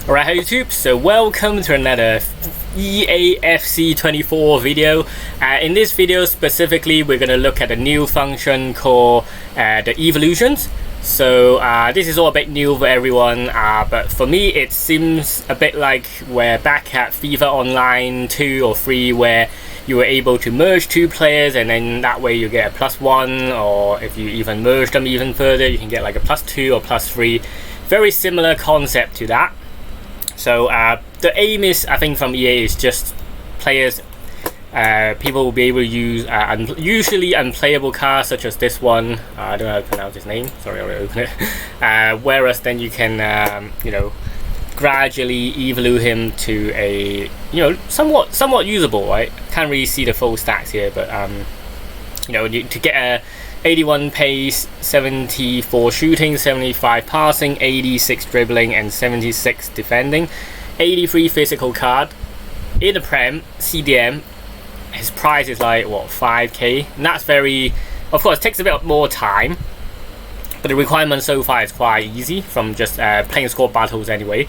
Alright, hi YouTube, so welcome to another EAFC 24 video. In this video specifically, we're going to look at a new function called the evolutions. So this is all a bit new for everyone, but for me it seems a bit like we're back at FIFA Online 2 or 3 where you were able to merge two players and then that way you get a +1, or if you even merge them even further you can get like a +2 or +3. Very similar concept to that. So the aim is, I think, from EA is just players, people will be able to use usually unplayable cards such as this one. I don't know how to pronounce his name. Sorry, I'll open it. Whereas then you can, gradually evolve him to a, somewhat usable. Right? Can't really see the full stats here, but to get a 81 pace, 74 shooting, 75 passing, 86 dribbling, and 76 defending, 83 physical card. In the Prem, CDM, his price is like, what, 5k? And that's very, of course, it takes a bit more time, but the requirement so far is quite easy from just playing squad battles anyway.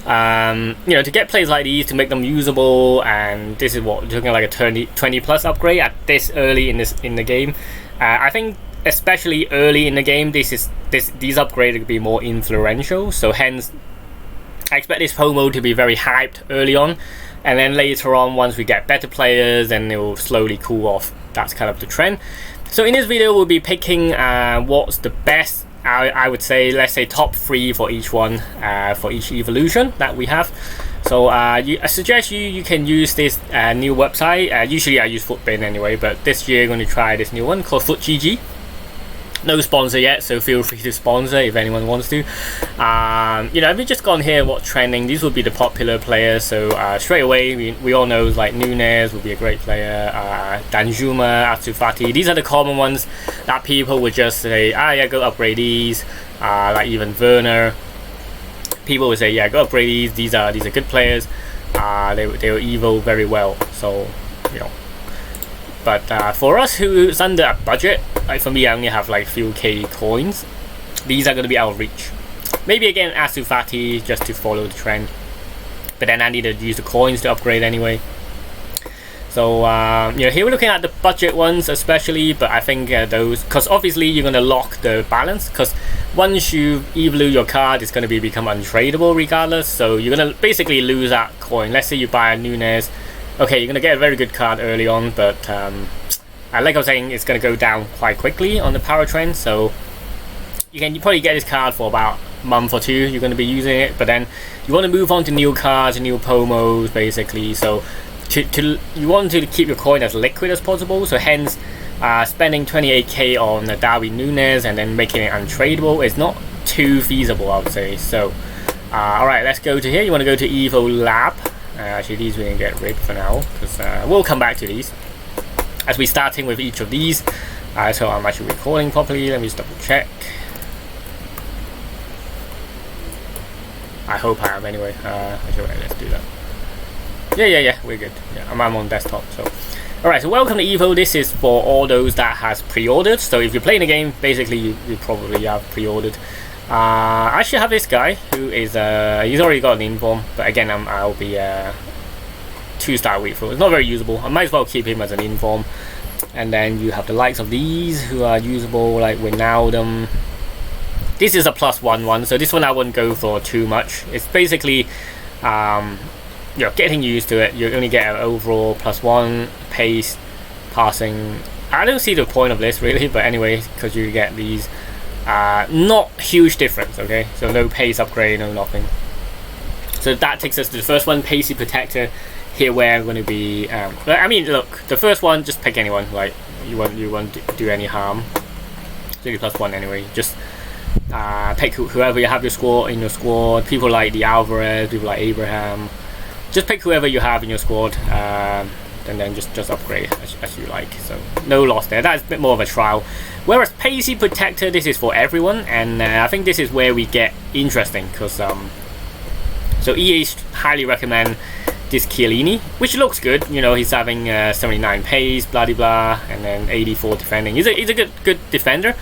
To get players like these, to make them usable, and this is what we're talking like a 20 plus upgrade at this early in the game. I think especially early in the game, these upgrades could be more influential. So hence, I expect this promo to be very hyped early on, and then later on, once we get better players, then it will slowly cool off. That's kind of the trend. So in this video, we'll be picking what's the best. I would say, let's say top 3 for each one, for each evolution that we have. So I suggest you can use this new website. Usually I use Futbin anyway, but this year I'm going to try this new one called FUTGG. No sponsor yet, so feel free to sponsor if anyone wants to. If we just gone here, what's trending, these would be the popular players. So straight away, we all know like Nunes would be a great player, Danjuma, Ansu Fati. These are the common ones that people would just say, yeah, go upgrade these. Like even Werner, people would say, yeah, go upgrade these. These are good players. They will evolve very well. So But for us who's under a budget, like for me, I only have like few K coins. These are going to be out of reach. Maybe again Ansu Fati just to follow the trend, but then I need to use the coins to upgrade anyway. So here we're looking at the budget ones especially, but I think those, because obviously you're going to lock the balance, because once you evolve your card, it's going to become untradeable regardless. So you're going to basically lose that coin. Let's say you buy a Nunes. Okay, you're going to get a very good card early on, but like I was saying, it's going to go down quite quickly on the power trend. So you probably get this card for about a month or two. You're going to be using it, but then you want to move on to new cards, new promos, basically. So you want to keep your coin as liquid as possible. So hence, spending 28k on Darwin Nunes and then making it untradeable is not too feasible, I would say. So, alright, let's go to here. You want to go to Evo Lab. Actually, these we can get rid for now, because we'll come back to these as we're starting with each of these. So I'm actually recording properly. Let me just double check. I hope I am anyway. Actually, let's do that. Yeah, we're good. Yeah, I'm on desktop. So, alright. So welcome to Evo. This is for all those that has pre-ordered. So if you're playing the game, basically you probably have pre-ordered. I actually have this guy who is he's already got an inform, but again I'll be 2-star weak for. It's not very usable. I might as well keep him as an inform. And then you have the likes of these who are usable, like Wijnaldum. This is a +1 one, so this one I wouldn't go for too much. It's basically getting used to it. You only get an overall +1 pace, passing. I don't see the point of this really, but anyway, because you get these. Not huge difference, okay? So no pace upgrade, no nothing. So that takes us to the first one, Pacey Protector. Here we're going to be, I mean, look, the first one, just pick anyone, like, you won't do any harm. So you +1 anyway, just pick whoever you have in your squad, people like the Alvarez, people like Abraham. Just pick whoever you have in your squad, and then just upgrade as you like. So no loss there. That's a bit more of a trial. Whereas Pacey Protector, this is for everyone, and I think this is where we get interesting, because so EA highly recommend this Chiellini, which looks good. He's having 79 pace, blah blah blah, and then 84 defending. He's a good defender.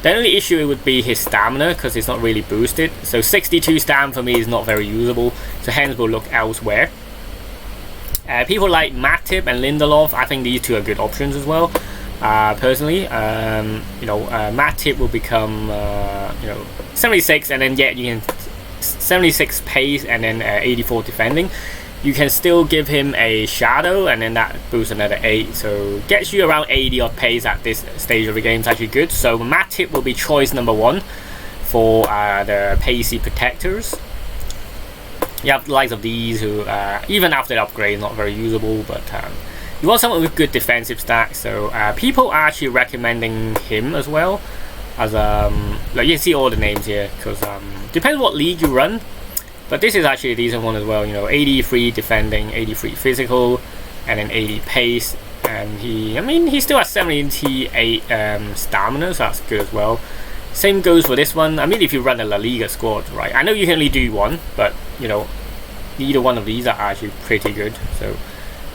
The only issue would be his stamina, because it's not really boosted. So 62 stam for me is not very usable, so hence we'll look elsewhere. People like Matip and Lindelof, I think these two are good options as well. Personally, Matip will become 76, and then you can 76 pace and then 84 defending. You can still give him a shadow, and then that boosts another 8, so gets you around 80 odd pace at this stage of the game. It's actually good. So Matip will be choice number 1 for the pacey protectors. You have the likes of these who, even after the upgrade, not very usable, but you want someone with good defensive stacks. So people are actually recommending him as well, as like you can see all the names here, because depends what league you run. But this is actually a decent one as well, 83 defending, 83 physical, and then 80 pace. And he still has 78 stamina, so that's good as well. Same goes for this one. If you run a La Liga squad, right? I know you can only do one, but either one of these are actually pretty good. So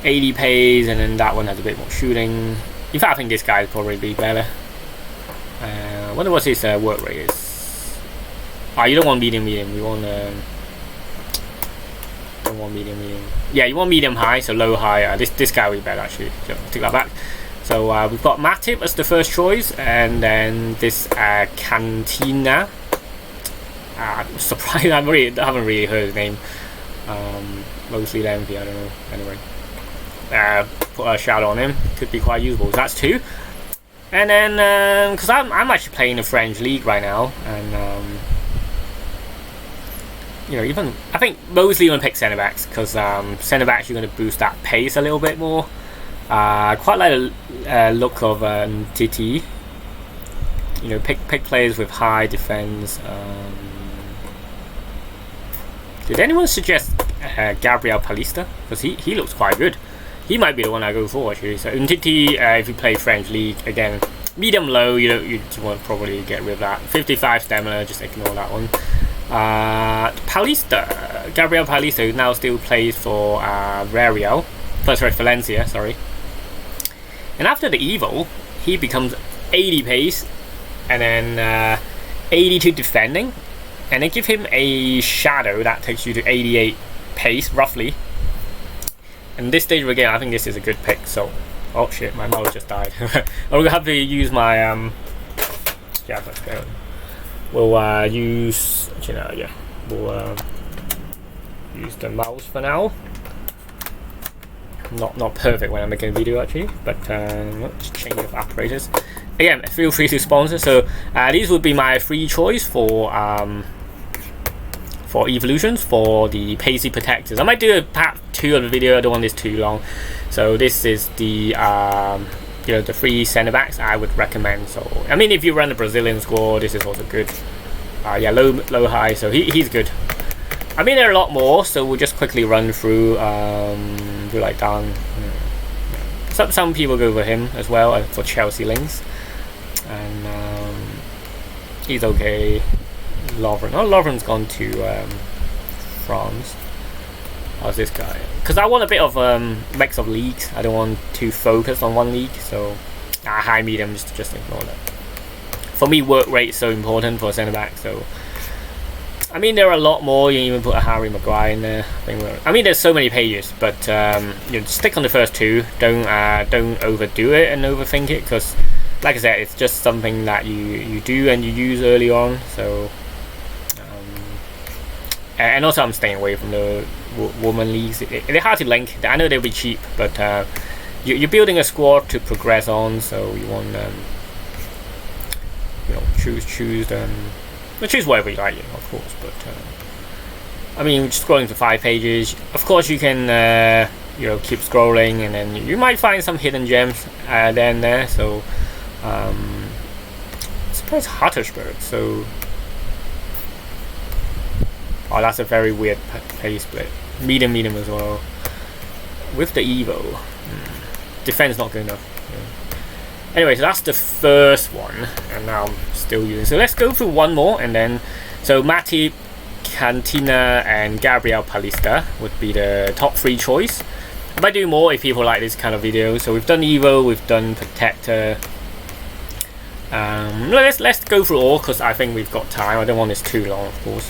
80 pace, and then that one has a bit more shooting. In fact, I think this guy would probably be better. I wonder what his work rate is. You don't want medium. You want medium. Yeah, you want medium high, so low high. This guy will be better actually. So take that back. So we've got Matip as the first choice, and then this Cantina. I'm surprised. I haven't really heard his name. Mostly lengthy. I don't know. Anyway, put a shout on him. Could be quite usable. So that's 2. And then because I'm actually playing the French league right now, and even I think mostly going to pick centre backs, because centre backs you're going to boost that pace a little bit more. Quite like the look of TT. Pick players with high defense. Did anyone suggest Gabriel Palista? Because he looks quite good. He might be the one I go for actually. So Umtiti, if you play French league, again medium low, you want to probably get rid of that. 55 stamina, just ignore that one. Palista, Gabriel Palista, who now still plays for Valencia, sorry. And after the Evo, he becomes 80 pace, and then 82 defending, and they give him a shadow that takes you to 88 pace roughly. And this stage again, I think this is a good pick. So, oh shit, my mouse just died. I'm gonna have to use my yeah, let's go. We'll use we'll use the mouse for now. Not perfect when I'm making a video actually, but let's change of apparatus. Again, feel free to sponsor. So these would be my free choice for evolutions for the pacey protectors. I might do a part 2 of the video. I don't want this too long. So this is the the free centre backs I would recommend. So if you run the Brazilian squad, this is also good. Yeah, low high. So he's good. There are a lot more, so we'll just quickly run through. Do like down. Some people go for him as well, for Chelsea links, and he's okay. Lovren's gone to France. How's this guy? Because I want a bit of mix of leagues. I don't want too focused on one league, so high medium, just ignore that. For me, work rate is so important for centre back. So there are a lot more. You can even put a Harry Maguire in there. There's so many pages, but stick on the first 2. Don't overdo it and overthink it, because like I said, it's just something that you do and you use early on. So and also I'm staying away from the woman leagues. They're hard to link. I know they'll be cheap, but you're building a squad to progress on, so you want choose whatever you like, of course. But just scrolling to 5 pages. Of course, you can keep scrolling, and then you might find some hidden gems there. So I suppose Huttersburg. So that's a very weird pace split. Medium as well. With the Evo, defense not good enough. Anyway, so that's the first one, and now I'm still using. So let's go through one more, and then so Matip, Cantina, and Gabriel Palista would be the top 3 choice. I might do more if people like this kind of video. So we've done Evo, we've done Protector. Let's go through all because I think we've got time. I don't want this too long, of course.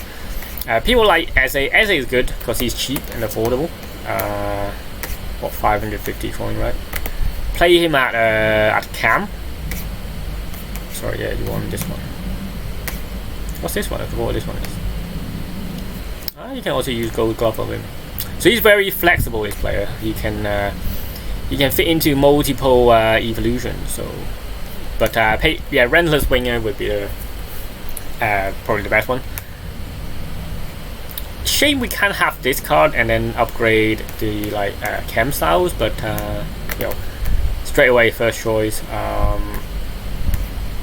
People like Eze. Eze is good because he's cheap and affordable. What, 550 coin, right? Play him at cam. Sorry, yeah, you want this one. What's this one? I forgot what this one is. You can also use gold glove of him. So he's very flexible. This player, he can fit into multiple evolutions. So, but yeah, Relentless Winger would be probably the best one. Shame we can't have this card and then upgrade the chem styles, but you know, straight away first choice.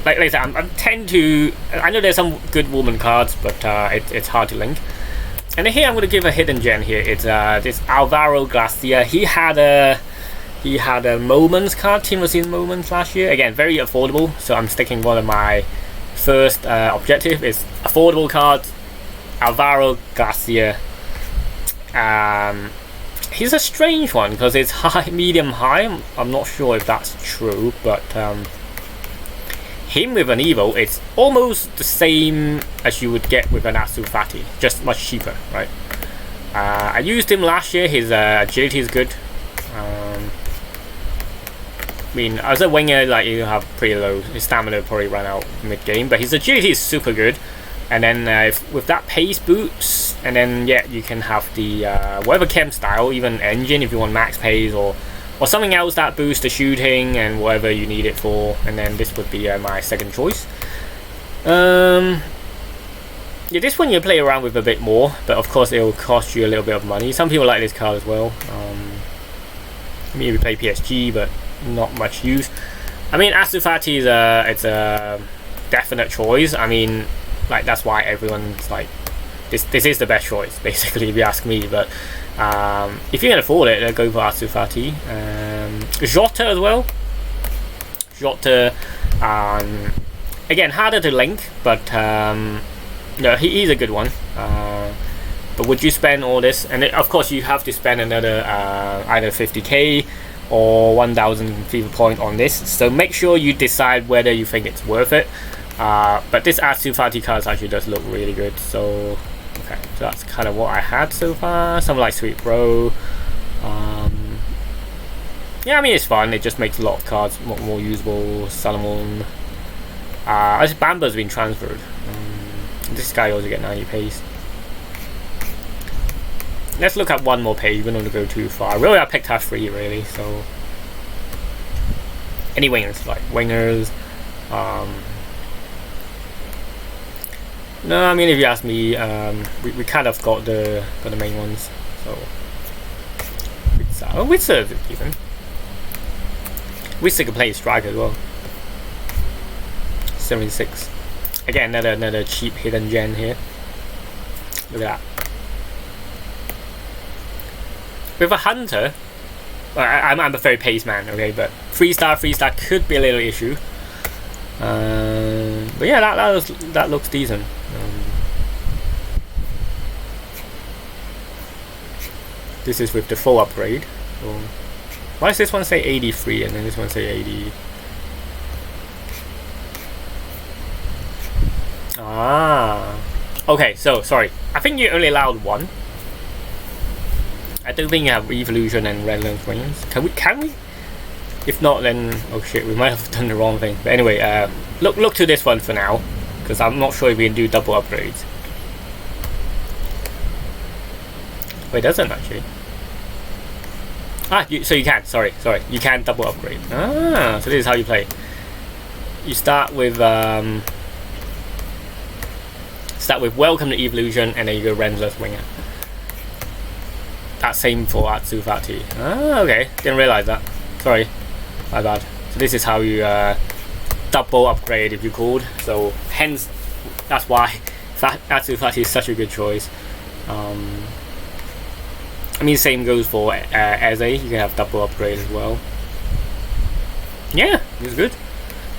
Like I said, I know there's some good woman cards, but it's hard to link. And then here I'm going to give a hidden gem here. It's this Alvaro Garcia. He had a Moments card, Team of the Season Moments last year. Again, very affordable. So I'm sticking one of my first objective is affordable cards. Alvaro Garcia. He's a strange one because it's medium high. I'm not sure if that's true, but him with an Evo, it's almost the same as you would get with an Ansu Fati, just much cheaper, right? I used him last year. His agility is good. I mean, as a winger, you have pretty low. His stamina will probably run out mid game, but his agility is super good. And then with that pace boost, and then yeah, you can have the whatever chem style, even engine if you want max pace or something else that boosts the shooting and whatever you need it for. And then this would be my second choice. Yeah, this one you play around with a bit more, but of course it will cost you a little bit of money. Some people like this card as well. Maybe play PSG, but not much use. I mean, Ansu Fati is it's a definite choice. I mean, that's why everyone's like, this is the best choice, basically, if you ask me. But if you can afford it, go for Ansu Fati. Jota as well. Jota, again, harder to link, but no, he's a good one. But would you spend all this? And of course, you have to spend another either 50k or 1000 fever point on this. So make sure you decide whether you think it's worth it. But this Ansu Fati card actually does look really good. So okay, so that's kind of what I had so far. Something like Sweet Bro. Yeah, I mean it's fun. It just makes a lot of cards more usable. Salomon. Bamba's been transferred. This guy also get 90 pace. Let's look at one more page. We don't want to go too far. Really, I picked half 3 really. So any wingers, like wingers. No, I mean if you ask me, we kind of got the main ones. So Witzer even. Witzer can play strike as well. 76. Again, another cheap hidden gen here. Look at that. With a hunter, I'm a very pace man, okay, but 3-star could be a little issue. But yeah, that looks decent. This is with the full upgrade. So why does this one say 83 and then this one say 80? Okay, so sorry. I think you're only allowed one. I don't think you have evolution and relentless wings. Can we? If not, then oh shit, we might have done the wrong thing. But anyway, look to this one for now, because I'm not sure if we can do double upgrades. Wait, it doesn't actually. So you can. Sorry, you can double upgrade. So this is how you play. You start with Welcome to Evolution, and then you go Relentless Winger. That's same for Ansu Fati. Okay, didn't realize that. Sorry, my bad. So this is how you double upgrade if you could. So hence, that's why Ansu Fati is such a good choice. I mean, same goes for Eze. You can have double upgrade as well. Yeah, it's good.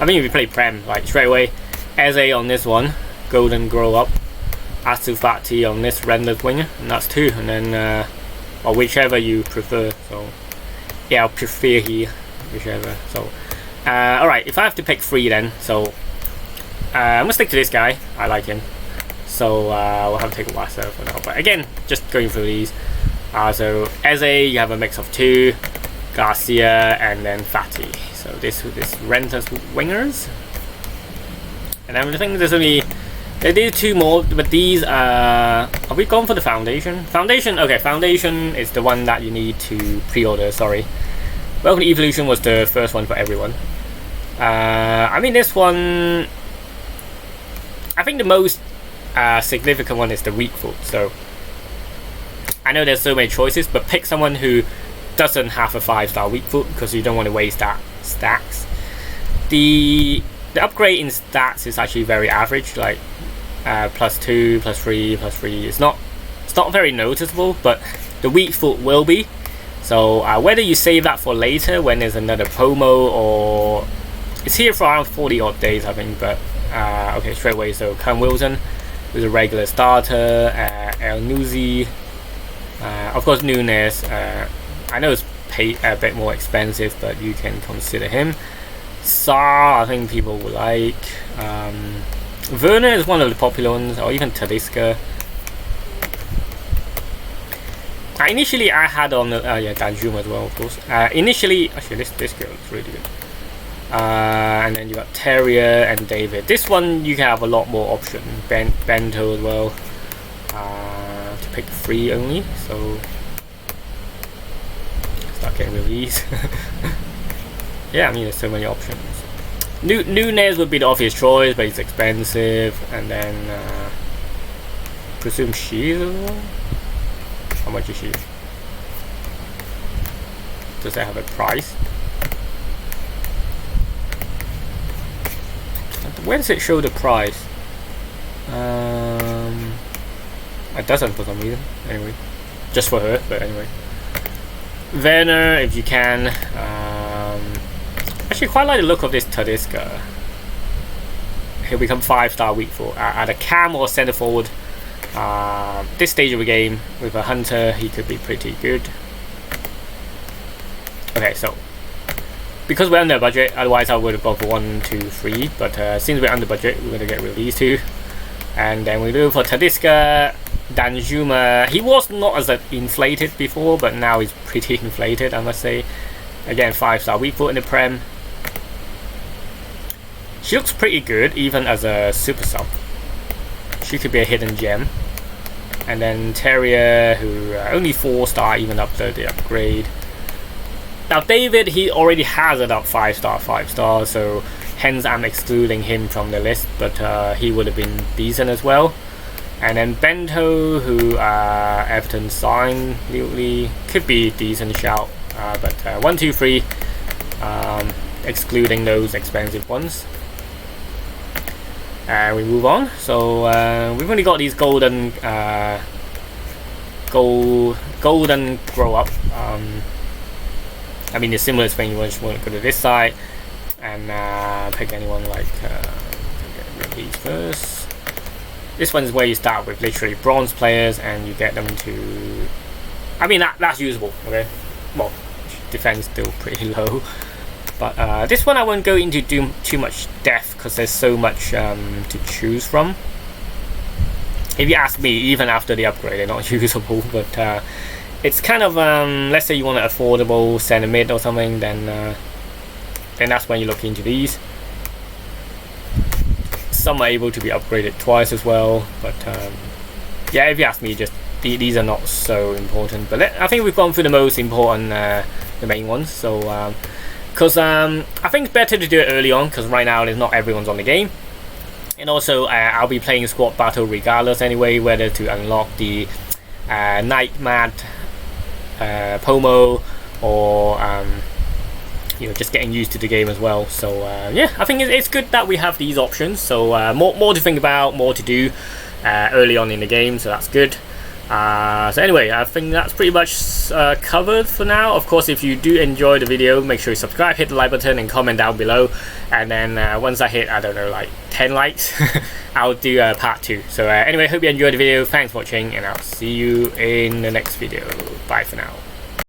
I mean, if you play Prem, like straight away, Eze on this one, Golden Grow Up, Ansu Fati on this Relentless Winger, and that's 2. And then, or whichever you prefer. So, yeah, I'll prefer here, whichever. So, Alright, if I have to pick 3 then, so I'm gonna stick to this guy. I like him. So we'll have to take Wassa for now. But again, just going through these. So Eze, you have a mix of 2, Garcia, and then Fatty. So this rent as wingers. And I think there's only they do 2 more, but these are we gone for the foundation? Foundation, okay, foundation is the one that you need to pre-order, sorry. Welcome to Evolution was the first one for everyone. I mean this one, I think the most significant one is the weak foot. So I know there's so many choices, but pick someone who doesn't have a 5-star weak foot because you don't want to waste that stacks. The upgrade in stats is actually very average, like +2, +3, +3. It's not very noticeable, but the weak foot will be. So whether you save that for later when there's another promo, or it's here for around 40 odd days I think, but okay, straight away. So Cam Wilson who's a regular starter, El Nuzi, of course Nunes, I know it's a bit more expensive, but you can consider him. Sar, I think people will like. Werner is one of the popular ones, or even Talisca. Initially I had on yeah, Danjuma as well, of course. Initially, actually this girl is really good. And then you got Terrier and David. This one you can have a lot more option. Bento as well. To pick 3 only, so start getting rid of these. Yeah, I mean there's so many options. Nunes would be the obvious choice, but it's expensive. And then presume she as well. How much is she? Does that have a price? Where does it show the price? It doesn't for some reason. Anyway, just for her, but anyway. Werner, if you can. Actually, quite like the look of this Talisca. He'll become 5-star weak for either cam or center forward. This stage of the game with a hunter, he could be pretty good. Okay, so because we're under budget, otherwise I would have gone for 1, 2, 3. But since we're under budget, we're gonna get rid of these 2, and then we do for Talisca, Danjuma. He was not as inflated before, but now he's pretty inflated, I must say. Again, 5-star weak foot in the Prem. She looks pretty good, even as a super sub. She could be a hidden gem. And then Terrier, who only 4-star, even after the upgrade. Now David, he already has it up 5-star, so hence I'm excluding him from the list, but he would have been decent as well. And then Bento, who Everton signed lately, could be a decent shout, but 1, 2, 3, excluding those expensive ones. And we move on. So we've only got these golden grow up. I mean the simplest thing, you want to go to this side and pick anyone like get rid of these first. This one's where you start with literally bronze players and you get them to, I mean that's usable, okay? Well, defense still pretty low. But this one I won't go into too much depth because there's so much to choose from. If you ask me, even after the upgrade, they're not usable. But it's kind of, let's say you want an affordable center mid or something, then that's when you look into these. Some are able to be upgraded twice as well. But yeah, if you ask me, just these are not so important. But I think we've gone through the most important, the main ones. So. Because I think it's better to do it early on, because right now not everyone's on the game. And also I'll be playing squad battle regardless anyway, whether to unlock the Nightmare Pomo or you know, just getting used to the game as well. So yeah, I think it's good that we have these options. So more to think about, more to do early on in the game, so that's good. So anyway, I think that's pretty much covered for now. Of course, if you do enjoy the video, make sure you subscribe, hit the like button and comment down below. And then once I hit, I don't know, like 10 likes, I'll do part 2. So anyway, hope you enjoyed the video. Thanks for watching and I'll see you in the next video. Bye for now.